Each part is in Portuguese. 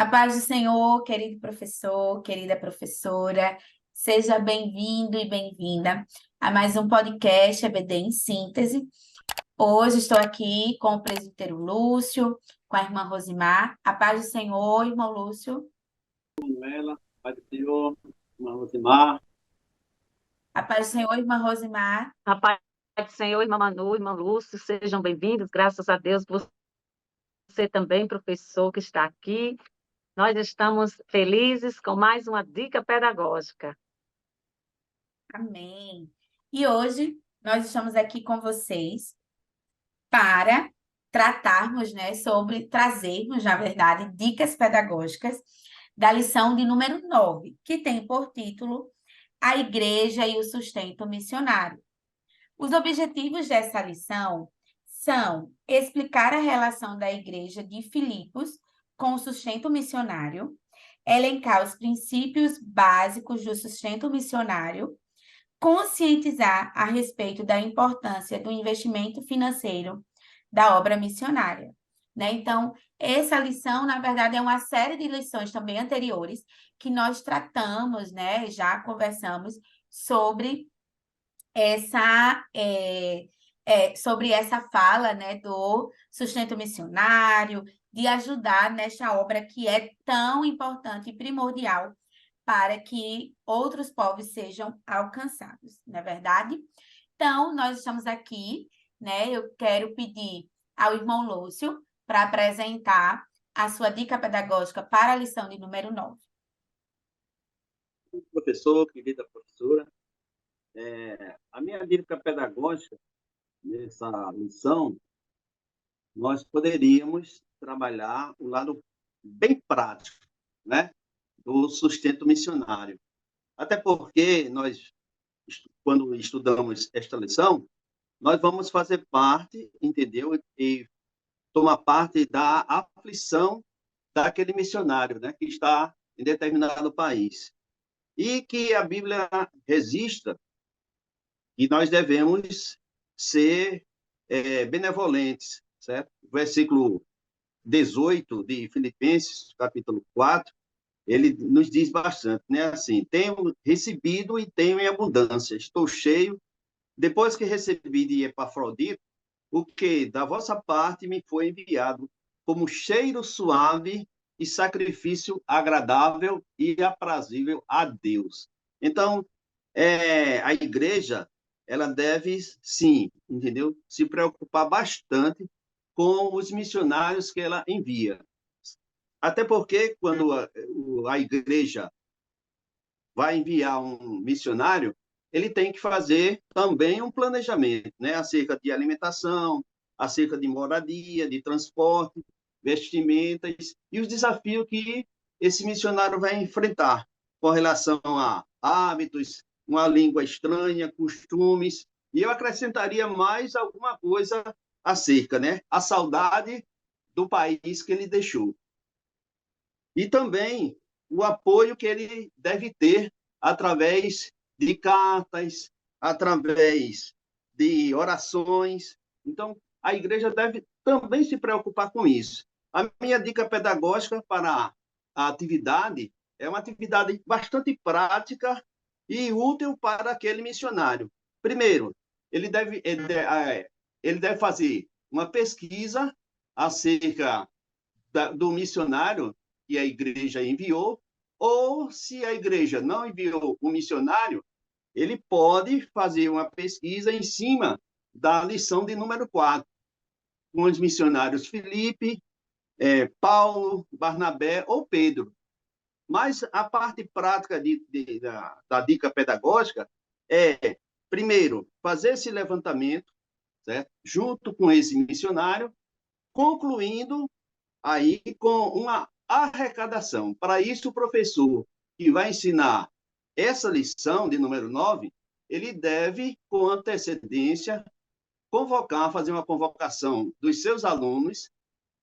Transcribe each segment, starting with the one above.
A paz do Senhor, querido professor, querida professora, seja bem-vindo e bem-vinda a mais um podcast EBD em Síntese. Hoje estou aqui com o presbítero Lúcio, com a irmã Rosimar. A paz do Senhor, irmão Lúcio. Manuela, Pai do Senhor, irmã Rosimar. A paz do Senhor, irmã Rosimar. A paz do Senhor, irmã Manu, irmã Lúcio, sejam bem-vindos, graças a Deus, você também, professor, que está aqui. Nós estamos felizes com mais uma dica pedagógica. Amém. E hoje nós estamos aqui com vocês para tratarmos, trazermos, na verdade, dicas pedagógicas da lição de número 9, que tem por título A Igreja e o Sustento Missionário. Os objetivos dessa lição são explicar a relação da Igreja de Filipos com o sustento missionário, elencar os princípios básicos do sustento missionário, conscientizar a respeito da importância do investimento financeiro da obra missionária, né? Então, essa lição, na verdade, é uma série de lições também anteriores que nós tratamos, né? Já conversamos sobre sobre essa fala, né, do sustento missionário, de ajudar nesta obra que é tão importante e primordial para que outros povos sejam alcançados, não é verdade? Então, nós estamos aqui, né? Eu quero pedir ao irmão Lúcio para apresentar a sua dica pedagógica para a lição de número 9. Professor, querida professora, a minha dica pedagógica nessa lição, nós poderíamos trabalhar o lado bem prático, né, do sustento missionário. Até porque nós, quando estudamos esta lição, nós vamos fazer parte, entendeu? E tomar parte da aflição daquele missionário, né, que está em determinado país. E que a Bíblia registra que nós devemos ser benevolentes, certo? O versículo 18 de Filipenses, capítulo 4, ele nos diz bastante, né? Assim, tenho recebido e tenho em abundância, estou cheio. Depois que recebi de Epafrodito, o que da vossa parte me foi enviado como cheiro suave e sacrifício agradável e aprazível a Deus. Então, a igreja, ela deve, sim, entendeu? Se preocupar bastante com os missionários que ela envia. Até porque, quando a igreja vai enviar um missionário, ele tem que fazer também um planejamento, né, acerca de alimentação, acerca de moradia, de transporte, vestimentas e os desafios que esse missionário vai enfrentar com relação a hábitos, uma língua estranha, costumes, e eu acrescentaria mais alguma coisa acerca, né, a saudade do país que ele deixou. E também o apoio que ele deve ter através de cartas, através de orações. Então, a igreja deve também se preocupar com isso. A minha dica pedagógica para a atividade é uma atividade bastante prática e útil para aquele missionário. Primeiro, ele deve fazer uma pesquisa acerca do missionário que a igreja enviou, ou se a igreja não enviou o missionário, ele pode fazer uma pesquisa em cima da lição de número 4, com os missionários Filipe, Paulo, Barnabé ou Pedro. Mas a parte prática da dica pedagógica é, primeiro, fazer esse levantamento, certo? Junto com esse missionário, concluindo aí com uma arrecadação. Para isso, o professor que vai ensinar essa lição de número 9, ele deve, com antecedência, fazer uma convocação dos seus alunos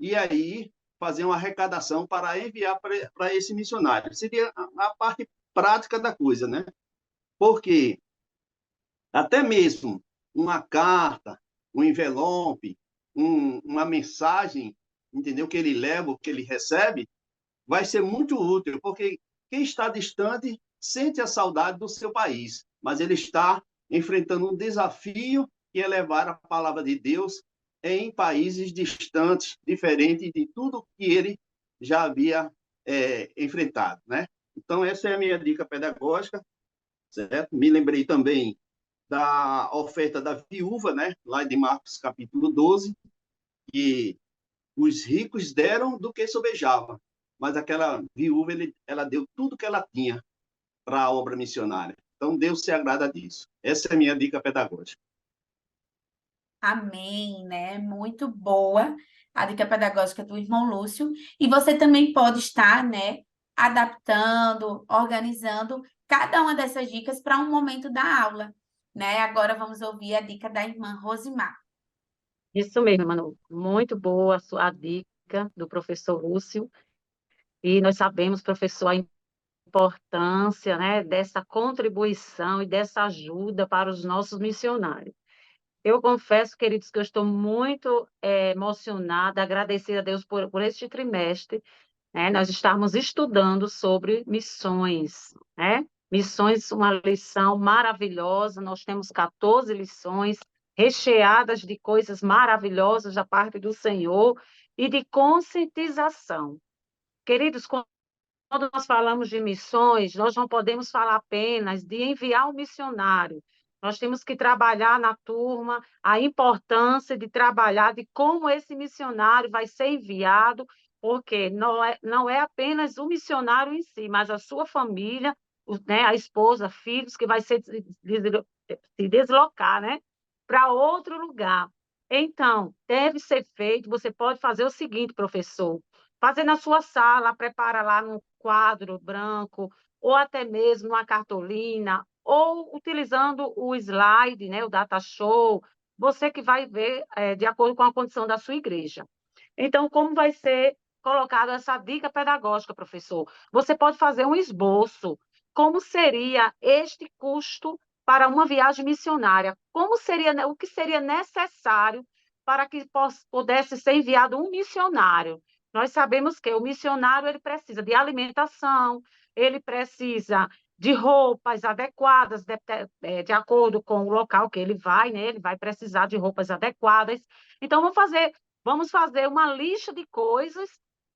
e aí fazer uma arrecadação para enviar para esse missionário. Seria a parte prática da coisa, né? Porque até mesmo uma carta, um envelope, uma mensagem, entendeu? Que ele leva, que ele recebe, vai ser muito útil, porque quem está distante sente a saudade do seu país, mas ele está enfrentando um desafio que é levar a palavra de Deus em países distantes, diferente de tudo que ele já havia enfrentado, né? Então, essa é a minha dica pedagógica, certo? Me lembrei também da oferta da viúva, né? Lá de Marcos capítulo 12, que os ricos deram do que sobejava, mas aquela viúva, ela deu tudo que ela tinha para a obra missionária. Então, Deus se agrada disso. Essa é a minha dica pedagógica. Amém, né? Muito boa a dica pedagógica do irmão Lúcio. E você também pode estar, né, adaptando, organizando cada uma dessas dicas para um momento da aula, né? Agora vamos ouvir a dica da irmã Rosimar. Isso mesmo, Manu. Muito boa a sua dica do professor Lúcio. E nós sabemos, professor, a importância, né, dessa contribuição e dessa ajuda para os nossos missionários. Eu confesso, queridos, que eu estou muito emocionada, agradecida a Deus por este trimestre, né, nós estamos estudando sobre missões, né? Missões, uma lição maravilhosa, nós temos 14 lições recheadas de coisas maravilhosas da parte do Senhor e de conscientização. Queridos, quando nós falamos de missões, nós não podemos falar apenas de enviar um missionário. Nós temos que trabalhar na turma a importância de trabalhar de como esse missionário vai ser enviado, porque não é apenas o missionário em si, mas a sua família, né, a esposa, filhos, que vai se deslocar, né, para outro lugar. Então, deve ser feito, você pode fazer o seguinte, professor, fazer na sua sala, prepara lá no quadro branco, ou até mesmo uma cartolina, ou utilizando o slide, né, o data show, você que vai ver de acordo com a condição da sua igreja. Então, como vai ser colocada essa dica pedagógica, professor? Você pode fazer um esboço. Como seria este custo para uma viagem missionária? Como seria, o que seria necessário para que pudesse ser enviado um missionário? Nós sabemos que o missionário ele precisa de alimentação, ele precisa de roupas adequadas, de acordo com o local que ele vai, né? Ele vai precisar de roupas adequadas. Então, vamos fazer uma lista de coisas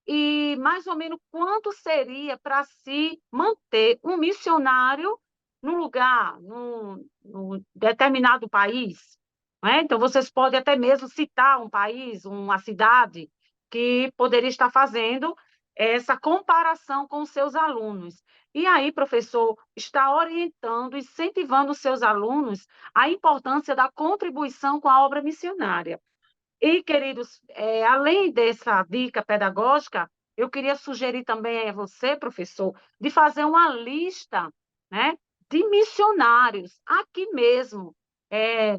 e mais ou menos quanto seria para se manter um missionário num lugar, num determinado país. Né? Então, vocês podem até mesmo citar um país, uma cidade, que poderia estar fazendo essa comparação com os seus alunos. E aí, professor, está orientando, incentivando os seus alunos a importância da contribuição com a obra missionária. E, queridos, além dessa dica pedagógica, eu queria sugerir também a você, professor, de fazer uma lista, né, de missionários aqui mesmo,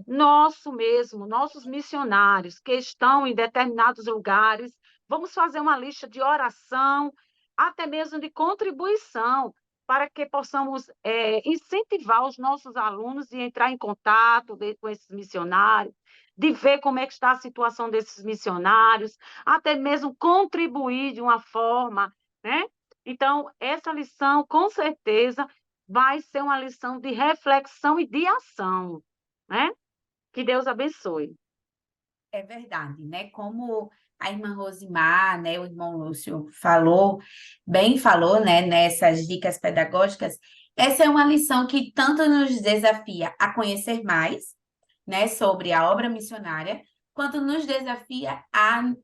nossos missionários que estão em determinados lugares. Vamos fazer uma lista de oração, até mesmo de contribuição, para que possamos incentivar os nossos alunos a entrar em contato com esses missionários, de ver como é que está a situação desses missionários, até mesmo contribuir de uma forma, né? Então, essa lição, com certeza, vai ser uma lição de reflexão e de ação, né? Que Deus abençoe. É verdade, né? Como a irmã Rosimar, né, o irmão Lúcio falou, bem falou, né, nessas dicas pedagógicas, essa é uma lição que tanto nos desafia a conhecer mais, né, sobre a obra missionária, quanto nos desafia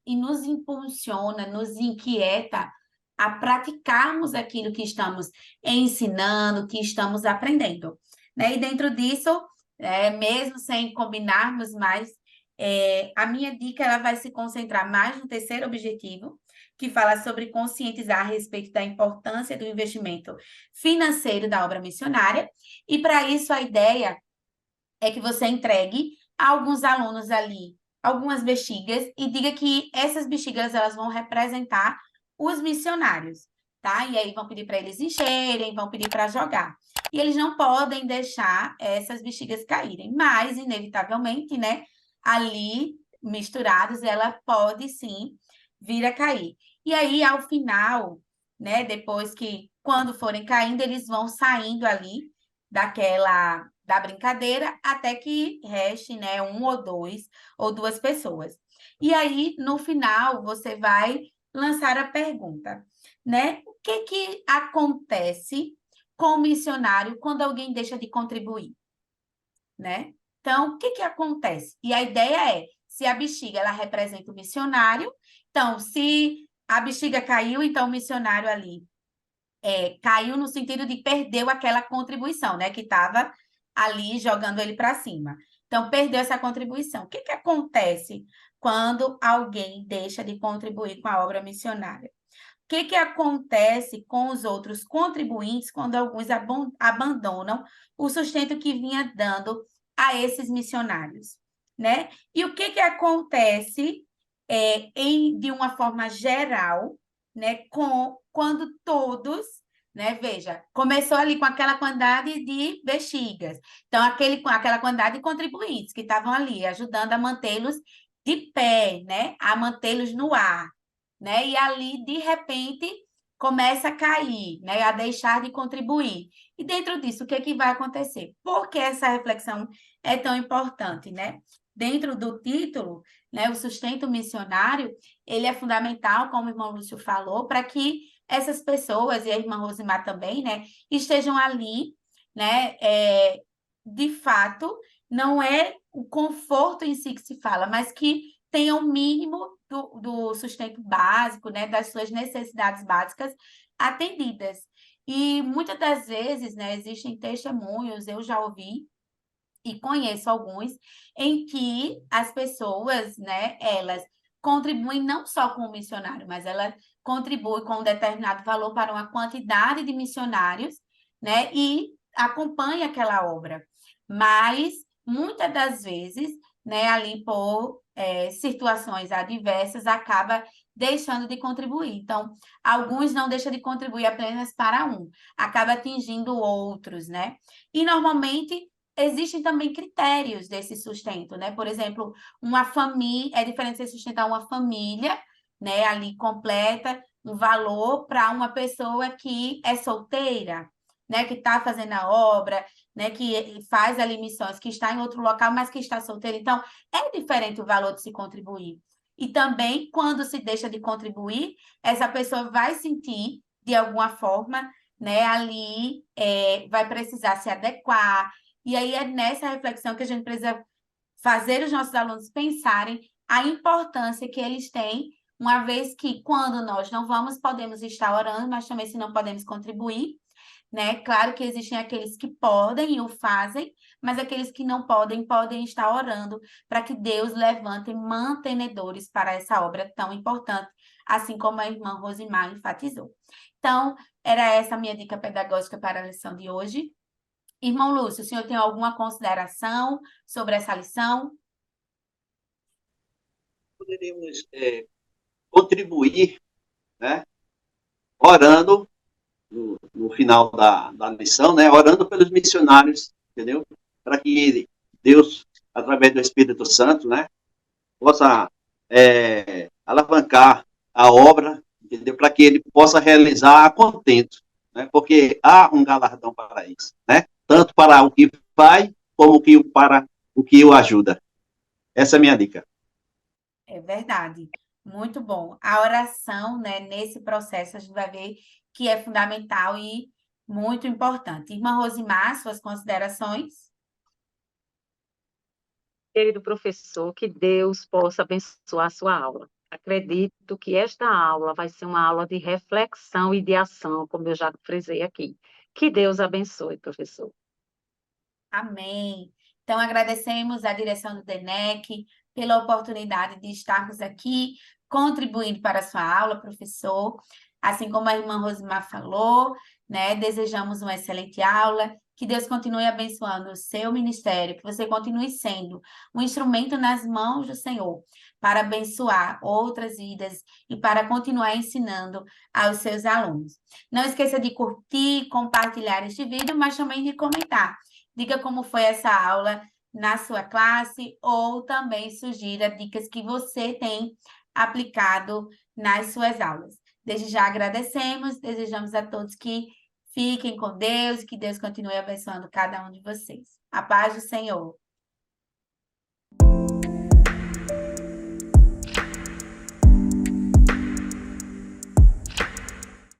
e nos impulsiona, nos inquieta a praticarmos aquilo que estamos ensinando, que estamos aprendendo, né? E dentro disso, mesmo sem combinarmos mais, a minha dica ela vai se concentrar mais no terceiro objetivo, que fala sobre conscientizar a respeito da importância do investimento financeiro da obra missionária. E para isso a ideia é que você entregue a alguns alunos ali algumas bexigas e diga que essas bexigas elas vão representar os missionários, tá? E aí vão pedir para eles encherem, vão pedir para jogar. E eles não podem deixar essas bexigas caírem, mas inevitavelmente, né, ali misturados, ela pode sim vir a cair. E aí, ao final, né? Depois que, quando forem caindo, eles vão saindo ali da brincadeira até que reste, né, um ou duas pessoas. E aí, no final, você vai lançar a pergunta, né? O que que acontece com o missionário quando alguém deixa de contribuir, né? Então, o que que acontece? E a ideia é, se a bexiga ela representa o missionário, então, se a bexiga caiu, então o missionário ali caiu no sentido de perdeu aquela contribuição, né? Que estava ali jogando ele para cima. Então, perdeu essa contribuição. O que que acontece quando alguém deixa de contribuir com a obra missionária? O que que acontece com os outros contribuintes quando alguns abandonam o sustento que vinha dando a esses missionários, né? E o que que acontece de uma forma geral, né, quando todos, né, veja, começou ali com aquela quantidade de bexigas, então aquela quantidade de contribuintes que estavam ali ajudando a mantê-los de pé, né, a mantê-los no ar, né? E ali, de repente, começa a cair, né? A deixar de contribuir. E dentro disso, o que é que vai acontecer? Por que essa reflexão é tão importante, né? Dentro do título, né, o sustento missionário, ele é fundamental, como o irmão Lúcio falou, para que essas pessoas, e a irmã Rosimar também, né, estejam ali, né, de fato, não é o conforto em si que se fala, mas que tenha o mínimo do sustento básico, né, das suas necessidades básicas atendidas. E muitas das vezes, né, existem testemunhos, eu já ouvi e conheço alguns, em que as pessoas, né, elas contribuem não só com o missionário, mas ela contribui com um determinado valor para uma quantidade de missionários, né, e acompanha aquela obra. Mas, muitas das vezes, né, ali por situações adversas, acaba deixando de contribuir. Então, alguns não deixam de contribuir apenas para um, acaba atingindo outros, né? E, normalmente, existem também critérios desse sustento, né? Por exemplo, uma família, é diferente você sustentar uma família, né, ali completa, um valor para uma pessoa que é solteira, né, que está fazendo a obra, né, que faz ali missões, que está em outro local, mas que está solteira. Então, é diferente o valor de se contribuir. E também, quando se deixa de contribuir, essa pessoa vai sentir, de alguma forma, né, ali vai precisar se adequar, e aí é nessa reflexão que a gente precisa fazer os nossos alunos pensarem a importância que eles têm, uma vez que quando nós não vamos, podemos estar orando, mas também se não podemos contribuir, né? Claro que existem aqueles que podem e o fazem, mas aqueles que não podem, podem estar orando para que Deus levante mantenedores para essa obra tão importante, assim como a irmã Rosimar enfatizou. Então, era essa a minha dica pedagógica para a lição de hoje. Irmão Lúcio, o senhor tem alguma consideração sobre essa lição? Poderíamos contribuir, né, orando no final da lição, né, orando pelos missionários, entendeu? Para que Deus, através do Espírito Santo, né, possa alavancar a obra, entendeu? Para que ele possa realizar a contento, né? Porque há um galardão para isso, né? Tanto para o que faz, como para o que o ajuda. Essa é a minha dica. É verdade. Muito bom. A oração, né, nesse processo, a gente vai ver que é fundamental e muito importante. Irmã Rosimar, suas considerações? Querido professor, que Deus possa abençoar a sua aula. Acredito que esta aula vai ser uma aula de reflexão e de ação, como eu já frisei aqui. Que Deus abençoe, professor. Amém. Então, agradecemos a direção do DENEC pela oportunidade de estarmos aqui contribuindo para a sua aula, professor. Assim como a irmã Rosimar falou, né, desejamos uma excelente aula, que Deus continue abençoando o seu ministério, que você continue sendo um instrumento nas mãos do Senhor para abençoar outras vidas e para continuar ensinando aos seus alunos. Não esqueça de curtir, compartilhar este vídeo, mas também de comentar. Diga como foi essa aula na sua classe ou também sugira dicas que você tem aplicado nas suas aulas. Desde já agradecemos, desejamos a todos que fiquem com Deus e que Deus continue abençoando cada um de vocês. A paz do Senhor.